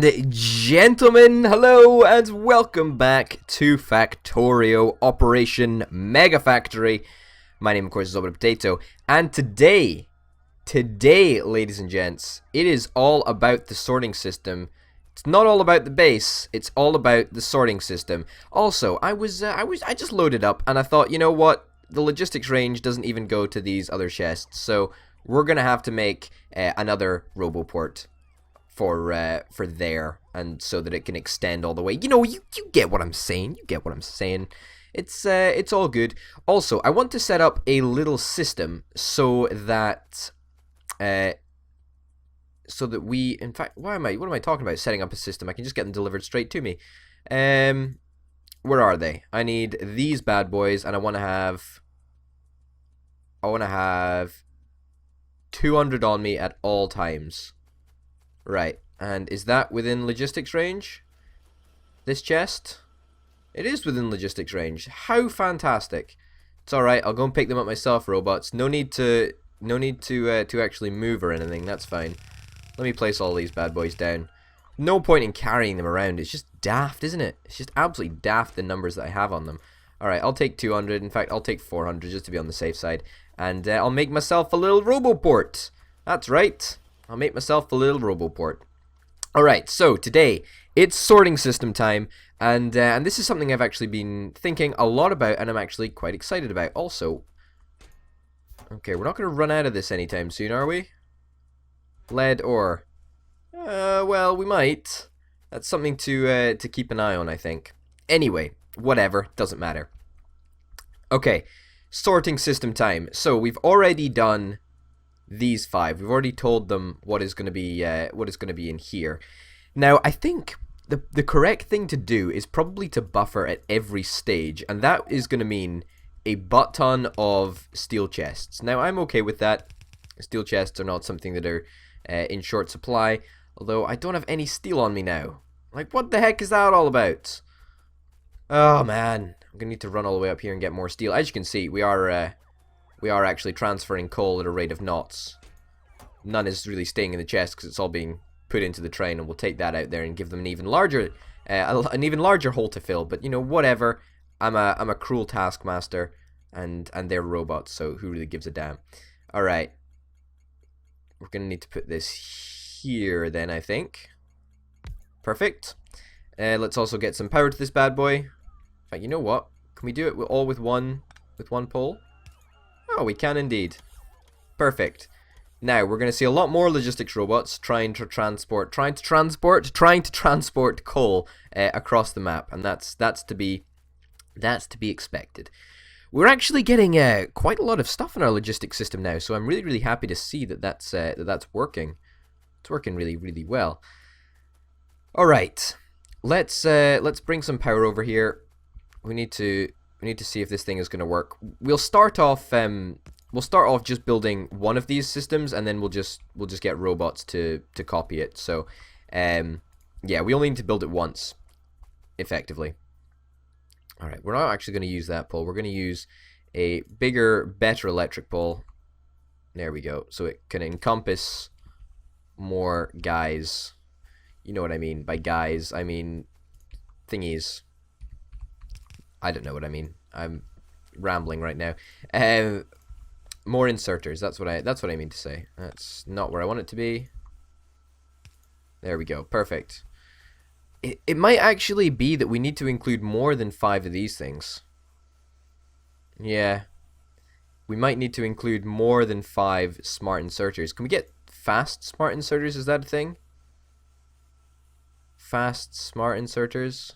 and gentlemen, hello and welcome back to Factorio Operation Mega Factory. My name, of course, is Obra Potato, and today, ladies and gents, it is all about the sorting system. It's not all about the base; it's all about the sorting system. Also, I just loaded up, and I thought, you know what? The logistics range doesn't even go to these other chests, so we're gonna have to make another RoboPort for there, and so that it can extend all the way. You know, you get what I'm saying. You get what I'm saying. It's all good. Also, I want to set up a little system so that we, in fact, what am I talking about? Setting up a system. I can just get them delivered straight to me. Where are they? I need these bad boys, and I want to have 200 on me at all times. Right, and is that within logistics range? This chest? It is within logistics range. How fantastic! It's all right. I'll go and pick them up myself, robots. No need to actually move or anything. That's fine. Let me place all these bad boys down. No point in carrying them around. It's just daft, isn't it? It's just absolutely daft, the numbers that I have on them. All right, I'll take 200. In fact, I'll take 400 just to be on the safe side, and I'll make myself a little RoboPort. That's right. I'll make myself a little RoboPort. Alright, so today, it's sorting system time, and this is something I've actually been thinking a lot about, and I'm actually quite excited about. Also, okay, we're not going to run out of this anytime soon, are we? Lead ore. Well, we might. That's something to keep an eye on, I think. Anyway, whatever, doesn't matter. Okay, sorting system time. So, we've already done these 5. We've already told them what is going to be in here. Now, I think the correct thing to do is probably to buffer at every stage, and that is going to mean a butt ton of steel chests. Now, I'm okay with that. Steel chests are not something that are in short supply, although I don't have any steel on me now. Like, what the heck is that all about? Oh man, I'm gonna need to run all the way up here and get more steel. As you can see, we are actually transferring coal at a rate of knots. None is really staying in the chest because it's all being put into the train, and we'll take that out there and give them an even larger hole to fill. But you know, whatever. I'm a cruel taskmaster, and they're robots, so who really gives a damn? All right, we're gonna need to put this here then, I think. Perfect. Let's also get some power to this bad boy. In fact, you know what? Can we do it all with one pole? Oh, we can indeed. Perfect. Now, we're going to see a lot more logistics robots trying to transport coal across the map, and that's to be expected. We're actually getting quite a lot of stuff in our logistics system now, so I'm really, really happy to see that's working. It's working really, really well. All right, let's bring some power over here. We need to see if this thing is going to work. We'll start off just building one of these systems, and then we'll just get robots to copy it. So, yeah, we only need to build it once, effectively. All right, we're not actually going to use that pole. We're going to use a bigger, better electric pole. There we go. So it can encompass more guys. You know what I mean by guys. I mean thingies. I don't know what I mean. I'm rambling right now. More inserters. That's what I mean to say. That's not where I want it to be. There we go. Perfect. It might actually be that we need to include more than 5 of these things. Yeah. We might need to include more than 5 smart inserters. Can we get fast smart inserters? Is that a thing? Fast smart inserters?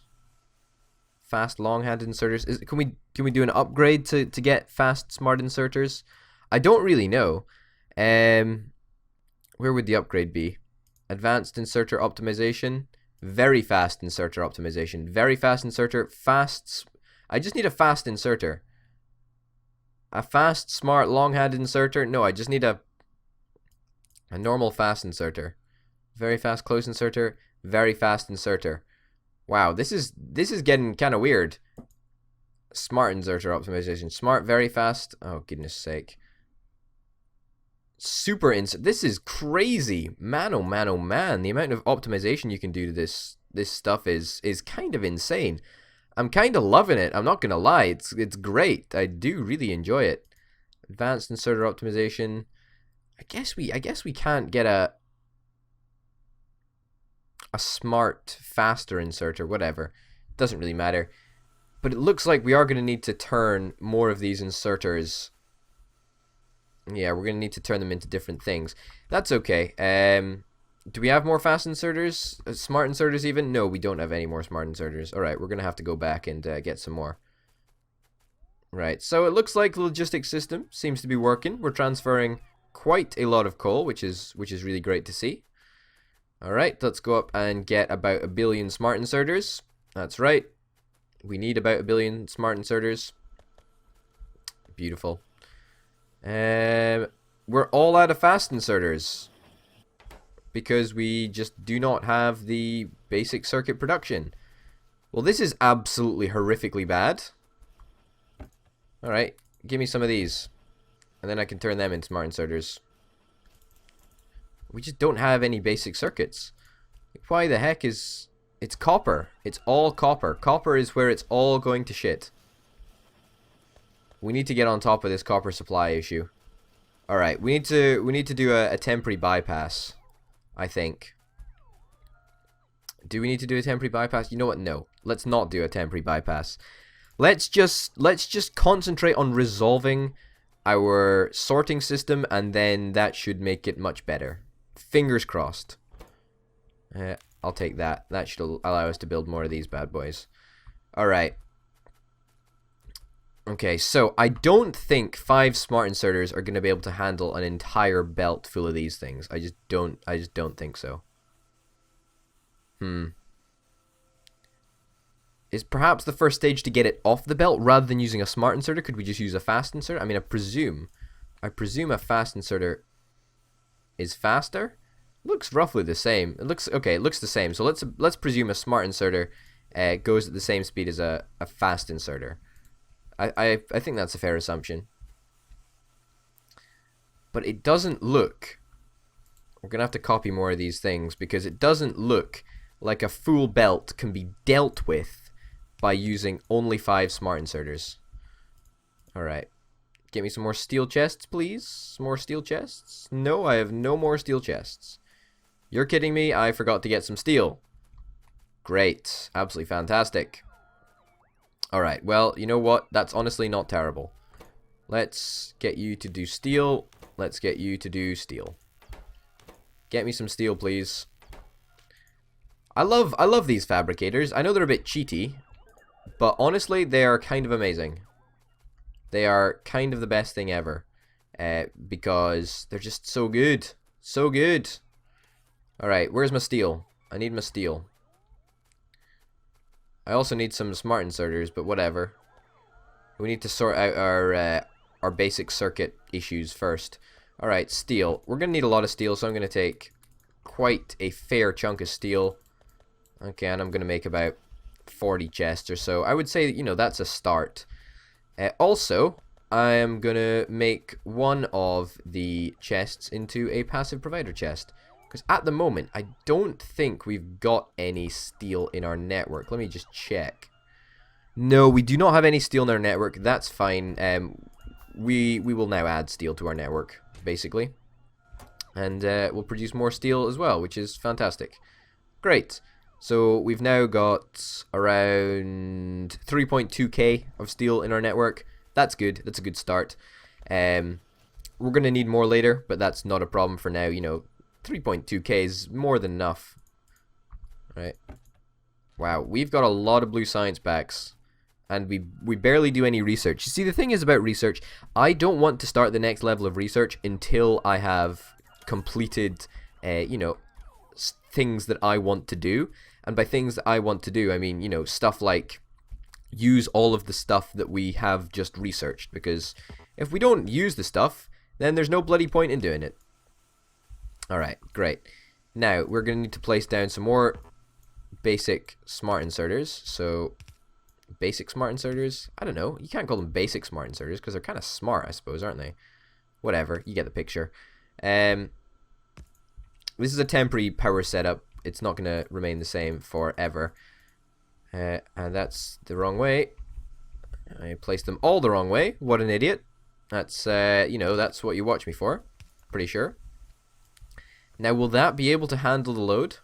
Fast long-handed inserters. Can we do an upgrade to get fast smart inserters? I don't really know. Where would the upgrade be? Advanced inserter optimization, very fast inserter optimization, very fast inserter, fast. I just need a fast inserter. A fast smart long-handed inserter? No, I just need a normal fast inserter. Very fast close inserter, very fast inserter. Wow, this is getting kind of weird. Smart inserter optimization. Smart, very fast. Oh, goodness sake. super insert. This is crazy, man. Oh man, oh man. The amount of optimization you can do to this stuff is kind of insane. I'm kind of loving it. I'm not gonna lie. It's great. I do really enjoy it. Advanced inserter optimization. I guess we can't get a smart faster inserter, whatever. Doesn't really matter. But it looks like we are going to need to turn more of these inserters. Yeah, we're going to need to turn them into different things. That's okay. Do we have more fast inserters? Smart inserters even? No, we don't have any more smart inserters. Alright, we're going to have to go back and get some more. Right, so it looks like the logistics system seems to be working. We're transferring quite a lot of coal, which is really great to see. Alright, let's go up and get about 1 billion smart inserters. That's right. We need about 1 billion smart inserters. Beautiful. We're all out of fast inserters because we just do not have the basic circuit production. Well, this is absolutely horrifically bad. Alright, give me some of these. And then I can turn them into smart inserters. We just don't have any basic circuits. Why the heck is... It's copper. It's all copper. Copper is where it's all going to shit. We need to get on top of this copper supply issue. Alright, we need to do a temporary bypass, I think. Do we need to do a temporary bypass? You know what? No. Let's not do a temporary bypass. Let's just concentrate on resolving our sorting system, and then that should make it much better. Fingers crossed. I'll take that. That should allow us to build more of these bad boys. Alright. Okay, so I don't think 5 smart inserters are going to be able to handle an entire belt full of these things. I just don't think so. Is perhaps the first stage to get it off the belt rather than using a smart inserter? Could we just use a fast inserter? I mean, I presume a fast inserter is faster. Looks roughly the same. It looks the same. So let's presume a smart inserter goes at the same speed as a fast inserter. I think that's a fair assumption. But it doesn't look... We're going to have to copy more of these things because it doesn't look like a full belt can be dealt with by using only 5 smart inserters. Alright. Get me some more steel chests, please. More steel chests? No, I have no more steel chests. You're kidding me? I forgot to get some steel. Great. Absolutely fantastic. Alright, well, you know what? That's honestly not terrible. Let's get you to do steel. Let's get you to do steel. Get me some steel, please. I love these fabricators. I know they're a bit cheaty, but honestly, they are kind of amazing. They are kind of the best thing ever. Because they're just so good. So good. Alright, where's my steel? I need my steel. I also need some smart inserters, but whatever. We need to sort out our basic circuit issues first. Alright, steel. We're going to need a lot of steel, so I'm going to take quite a fair chunk of steel. Okay, and I'm going to make about 40 chests or so. I would say, you know, that's a start. Also, I am going to make one of the chests into a passive provider chest. Because at the moment, I don't think we've got any steel in our network. Let me just check. No, we do not have any steel in our network. That's fine. We will now add steel to our network, basically. And we'll produce more steel as well, which is fantastic. Great. So we've now got around 3.2k of steel in our network. That's good. That's a good start. We're going to need more later, but that's not a problem for now. You know, 3.2k is more than enough. Right. Wow, we've got a lot of blue science packs. And we barely do any research. You see, the thing is about research, I don't want to start the next level of research until I have completed, you know, things that I want to do. And by things that I want to do, I mean, you know, stuff like use all of the stuff that we have just researched. Because if we don't use the stuff, then there's no bloody point in doing it. Alright, great. Now, we're going to need to place down some more basic smart inserters. So, basic smart inserters? I don't know. You can't call them basic smart inserters because they're kind of smart, I suppose, aren't they? Whatever, you get the picture. This is a temporary power setup. It's not going to remain the same forever. And that's the wrong way. I placed them all the wrong way. What an idiot. That's, you know, that's what you watch me for. Pretty sure. Now, will that be able to handle the load?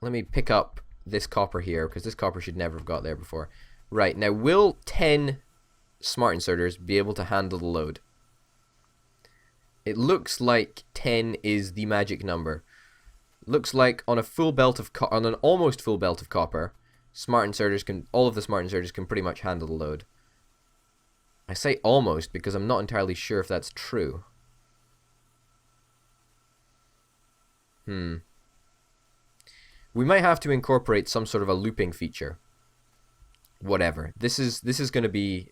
Let me pick up this copper here, because this copper should never have got there before. Right, now will 10 smart inserters be able to handle the load? It looks like 10 is the magic number. Looks like on a full belt of on an almost full belt of copper, all of the smart inserters can pretty much handle the load. I say almost because I'm not entirely sure if that's true. We might have to incorporate some sort of a looping feature. Whatever. This is going to be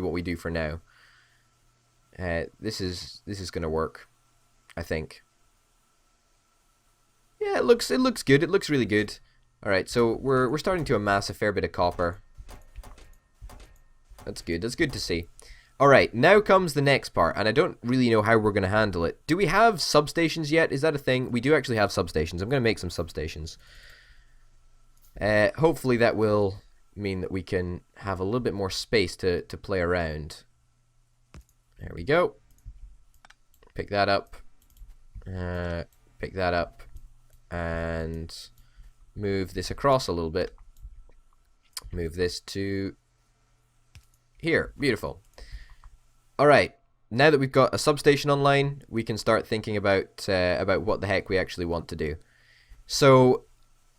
what we do for now. This is going to work, I think. Yeah, it looks good. It looks really good. All right, so we're starting to amass a fair bit of copper. That's good. That's good to see. All right, now comes the next part, and I don't really know how we're going to handle it. Do we have substations yet? Is that a thing? We do actually have substations. I'm going to make some substations. Hopefully that will mean that we can have a little bit more space to play around. There we go. Pick that up. Pick that up. And move this across a little bit. Move this to here. Beautiful. Alright, now that we've got a substation online, we can start thinking about what the heck we actually want to do. So,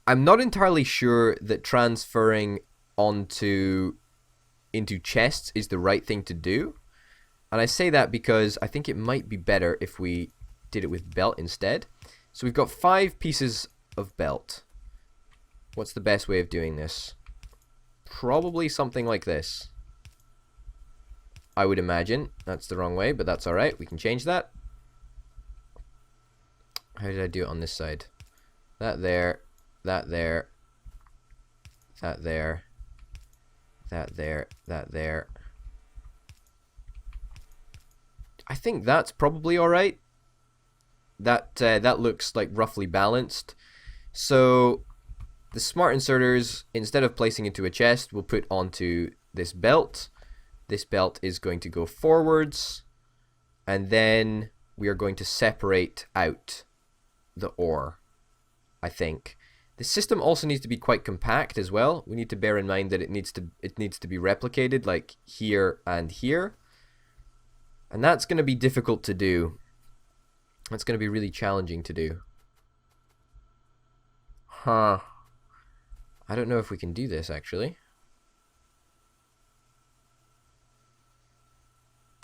I'm not entirely sure that transferring into chests is the right thing to do. And I say that because I think it might be better if we did it with belt instead. So we've got 5 pieces of belt. What's the best way of doing this? Probably something like this. I would imagine. That's the wrong way, but that's alright. We can change that. How did I do it on this side? That there. That there. That there. That there. That there. I think that's probably alright. That looks like roughly balanced. So the smart inserters, instead of placing into a chest, we'll put onto this belt. This belt is going to go forwards, and then we are going to separate out the ore, I think. The system also needs to be quite compact as well. We need to bear in mind that it needs to be replicated, like here and here. And that's going to be difficult to do. That's going to be really challenging to do. Huh. I don't know if we can do this, actually.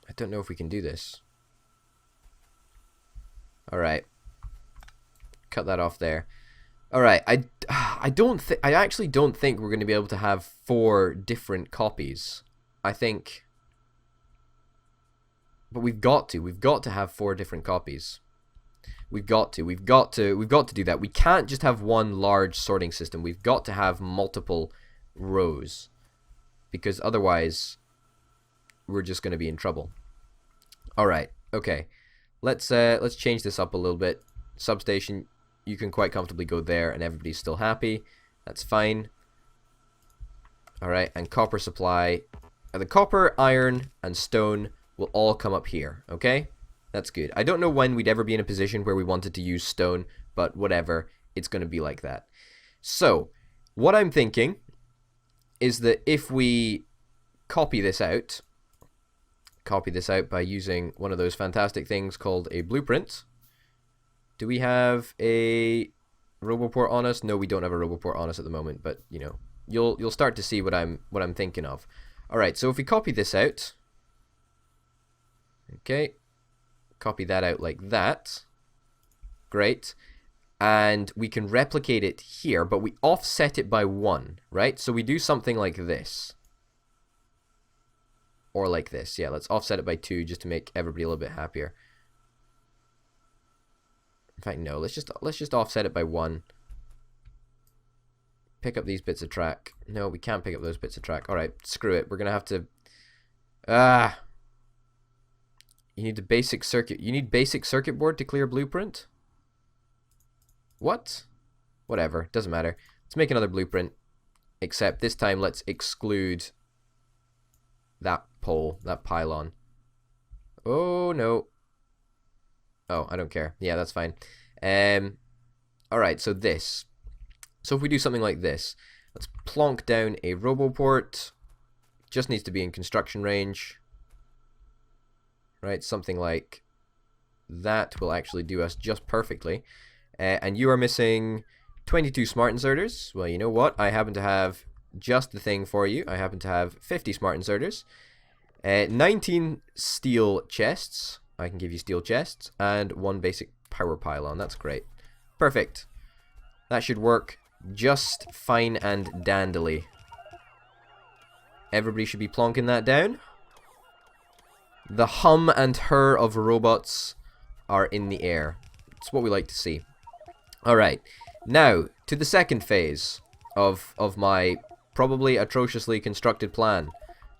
I don't know if we can do this. Alright. Cut that off there. Alright, I actually don't think we're going to be able to have 4 different copies. I think... But we've got to have 4 different copies. We've got to do that. We can't just have one large sorting system. We've got to have multiple rows. Because otherwise, we're just going to be in trouble. Alright, okay. Let's change this up a little bit. Substation, you can quite comfortably go there and everybody's still happy. That's fine. Alright, and copper supply. The copper, iron, and stone will all come up here, okay? That's good. I don't know when we'd ever be in a position where we wanted to use stone, but whatever. It's going to be like that. So, what I'm thinking is that if we copy this out by using one of those fantastic things called a blueprint. Do we have a roboport on us? No, we don't have a roboport on us at the moment, but you know, you'll start to see what I'm thinking of. All right, so if we copy this out, okay, copy that out like that. Great. And we can replicate it here, but we offset it by 1, right? So we do something like this. Or like this. Yeah, let's offset it by 2 just to make everybody a little bit happier. In fact, no, let's just offset it by 1. Pick up these bits of track. No, we can't pick up those bits of track. Alright, screw it. We're gonna have to... You need a basic circuit. You need basic circuit board to clear blueprint? What? Whatever. Doesn't matter. Let's make another blueprint. Except this time let's exclude that pole, that pylon. Oh, no. Oh, I don't care. Yeah, that's fine. Alright, so this. So if we do something like this, let's plonk down a roboport. Just needs to be in construction range. Right, something like that will actually do us just perfectly. And you are missing 22 smart inserters. Well, you know what? I happen to have just the thing for you. I happen to have 50 smart inserters. 19 steel chests. I can give you steel chests. And 1 basic power pylon. That's great. Perfect. That should work just fine and dandily. Everybody should be plonking that down. The hum and her of robots are in the air. It's what we like to see. Alright, now to the second phase of my probably atrociously constructed plan.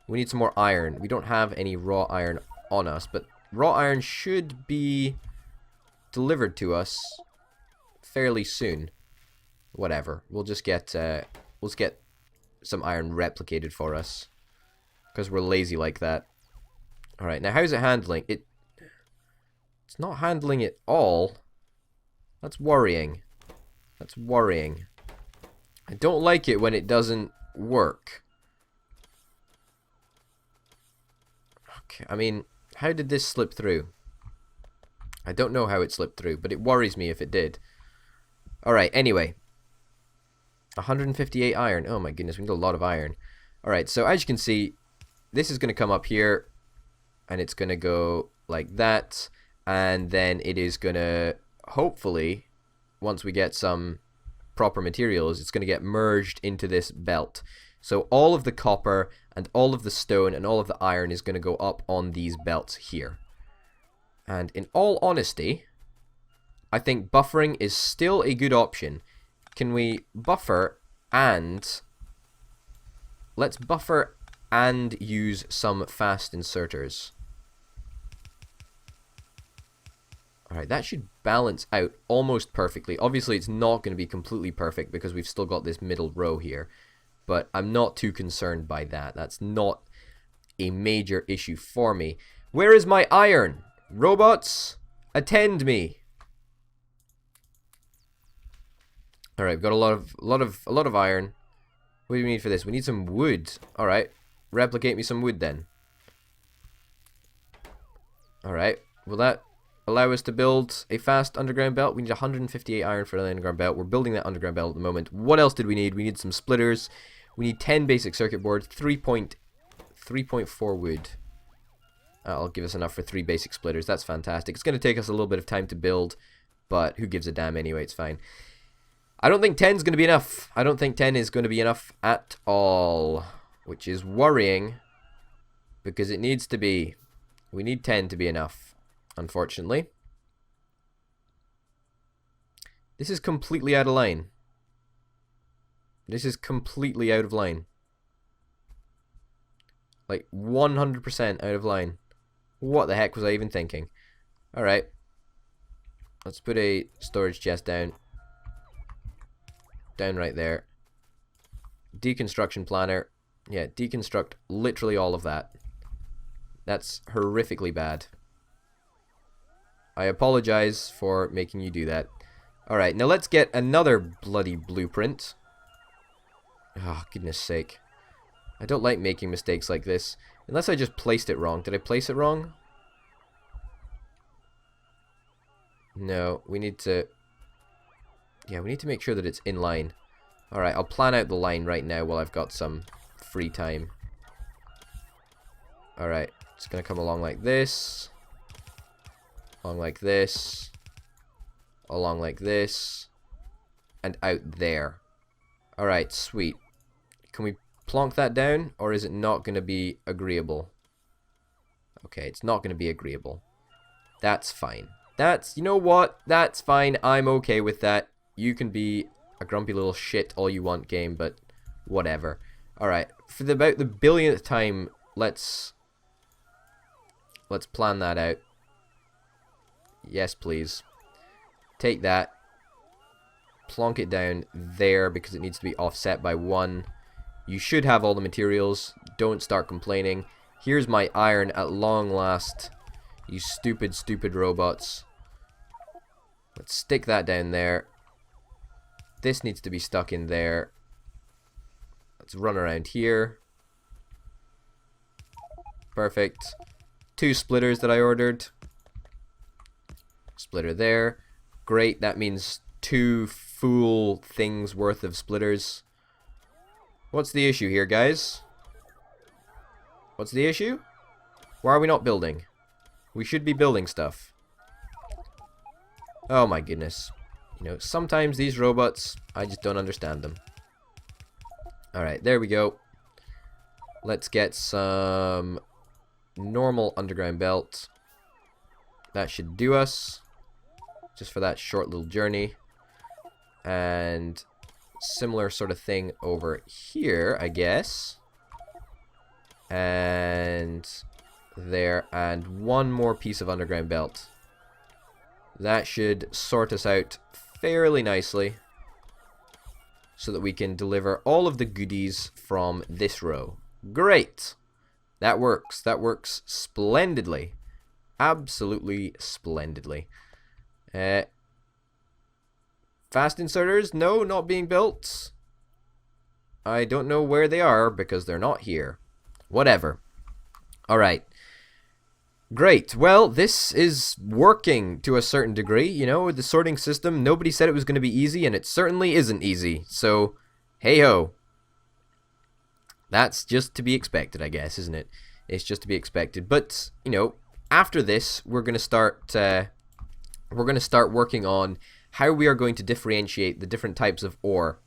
We need some more iron. We don't have any raw iron on us, but raw iron should be delivered to us fairly soon. Whatever. We'll just get some iron replicated for us because we're lazy like that. Alright, now how's it handling? It's not handling it all. That's worrying. That's worrying. I don't like it when it doesn't work. Okay, I mean, how did this slip through? I don't know how it slipped through, but it worries me if it did. Alright, anyway. 158 iron. Oh my goodness, we need a lot of iron. Alright, so as you can see, this is going to come up here. And it's going to go like that. And then it is going to, hopefully, once we get some proper materials, it's going to get merged into this belt. So all of the copper and all of the stone and all of the iron is going to go up on these belts here. And in all honesty, I think buffering is still a good option. Can we buffer and... Let's buffer and use some fast inserters. Alright, that should balance out almost perfectly. Obviously, it's not going to be completely perfect because we've still got this middle row here. But I'm not too concerned by that. That's not a major issue for me. Where is my iron? Robots, attend me. Alright, we've got a lot of iron. What do we need for this? We need some wood. Alright, replicate me some wood then. Alright, will that allow us to build a fast underground belt? We need 158 iron for the underground belt. We're building that underground belt at the moment. What else did we need? We need some splitters. We need 10 basic circuit boards, 3.4 wood. That'll give us enough for 3 basic splitters. That's fantastic. It's going to take us a little bit of time to build, but who gives a damn anyway? It's fine. I don't think 10 is going to be enough. I don't think 10 is going to be enough at all, which is worrying because it needs to be. We need 10 to be enough. Unfortunately. This is completely out of line. This is completely out of line. Like 100% out of line. What the heck was I even thinking? Alright. Let's put a storage chest down. Down right there. Deconstruction planner. Yeah, deconstruct literally all of that. That's horrifically bad. I apologize for making you do that. Alright, now let's get another bloody blueprint. Oh, goodness sake. I don't like making mistakes like this. Unless I just placed it wrong. Did I place it wrong? No, we need to... Yeah, we need to make sure that it's in line. Alright, I'll plan out the line right now while I've got some free time. Alright, it's gonna come along like this. Along like this. Along like this. And out there. Alright, sweet. Can we plonk that down? Or is it not going to be agreeable? Okay, it's not going to be agreeable. That's fine. You know what? That's fine. I'm okay with that. You can be a grumpy little shit all you want, game, but whatever. Alright, for about the billionth time, let's plan that out. Yes, please. Take that. Plonk it down there because it needs to be offset by 1. You should have all the materials. Don't start complaining. Here's my iron at long last. You stupid, stupid robots. Let's stick that down there. This needs to be stuck in there. Let's run around here. Perfect. 2 splitters that I ordered. Splitter there. Great, that means 2 full things worth of splitters. What's the issue here, guys? What's the issue? Why are we not building? We should be building stuff. Oh my goodness. You know, sometimes these robots, I just don't understand them. Alright, there we go. Let's get some normal underground belt. That should do us. Just for that short little journey. And similar sort of thing over here, I guess. And there. And 1 more piece of underground belt. That should sort us out fairly nicely. So that we can deliver all of the goodies from this row. Great! That works. That works splendidly. Absolutely splendidly. Fast inserters? No, not being built. I don't know where they are because they're not here. Whatever. Alright. Great. Well, this is working to a certain degree. You know, with the sorting system, nobody said it was going to be easy, and it certainly isn't easy. So, hey-ho. That's just to be expected, I guess, isn't it? It's just to be expected. But, you know, after this, we're going to start working on how we are going to differentiate the different types of ore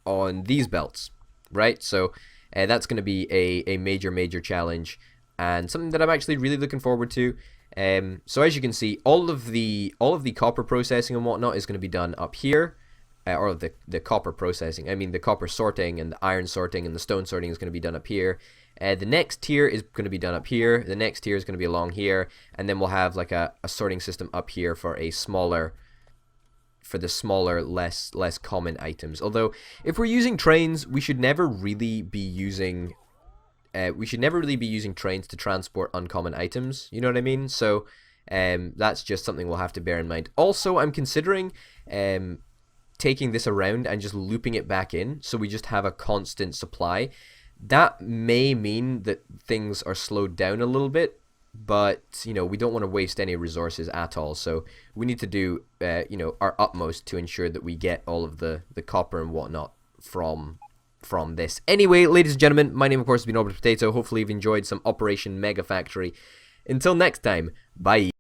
on these belts, right? So that's going to be a major challenge, and something that I'm actually really looking forward to. So as you can see, all of the copper processing and whatnot is going to be done up here, or the copper processing. I mean, the copper sorting and the iron sorting and the stone sorting is going to be done up here. The next tier is going to be done up here. The next tier is going to be along here, and then we'll have like a sorting system up here for the smaller, less common items. Although, if we're using trains, we should never really be using trains to transport uncommon items. You know what I mean? So, that's just something we'll have to bear in mind. Also, I'm considering taking this around and just looping it back in, so we just have a constant supply. That may mean that things are slowed down a little bit, but, you know, we don't want to waste any resources at all. So we need to do, you know, our utmost to ensure that we get all of the copper and whatnot from this. Anyway, ladies and gentlemen, my name, of course, has been Orbit Potato. Hopefully you've enjoyed some Operation Mega Factory. Until next time, bye.